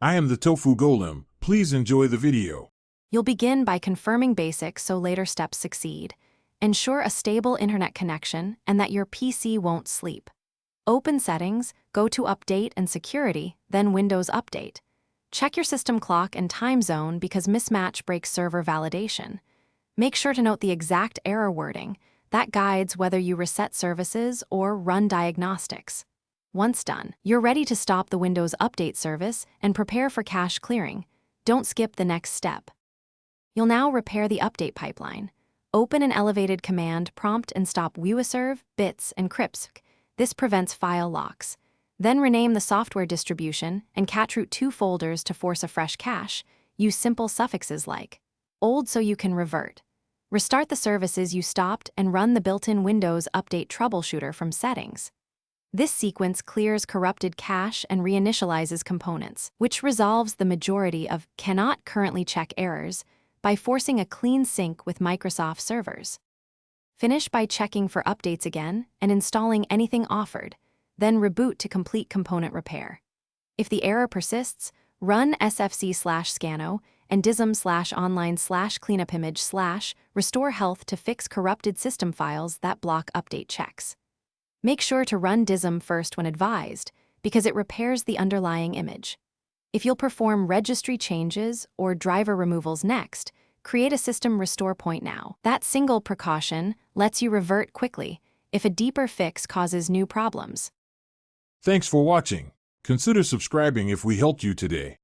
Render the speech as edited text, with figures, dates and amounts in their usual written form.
I am the Tofu Golem. Please enjoy the video. You'll begin by confirming basics so later steps succeed. Ensure a stable internet connection and that your PC won't sleep. Open Settings, go to Update and Security, then Windows Update. Check your system clock and time zone because mismatch breaks server validation. Make sure to note the exact error wording. That guides whether you reset services or run diagnostics. Once done, you're ready to stop the Windows Update service and prepare for cache clearing. Don't skip the next step. You'll now repair the update pipeline. Open an elevated command prompt and stop WUAServe, bits, and crypts. This prevents file locks. Then rename the software distribution and cacheroute 2 folders to force a fresh cache. Use simple suffixes like old so you can revert. Restart the services you stopped and run the built-in Windows Update troubleshooter from settings. This sequence clears corrupted cache and reinitializes components, which resolves the majority of cannot currently check errors by forcing a clean sync with Microsoft servers. Finish by checking for updates again and installing anything offered, then reboot to complete component repair. If the error persists, run sfc/scano and dism/online/cleanupimage/restore health to fix corrupted system files that block update checks. Make sure to run dism first when advised, because it repairs the underlying image. If you'll perform registry changes or driver removals next, create a system restore point now. That single precaution lets you revert quickly if a deeper fix causes new problems. Thanks for watching. Consider subscribing if we helped you today.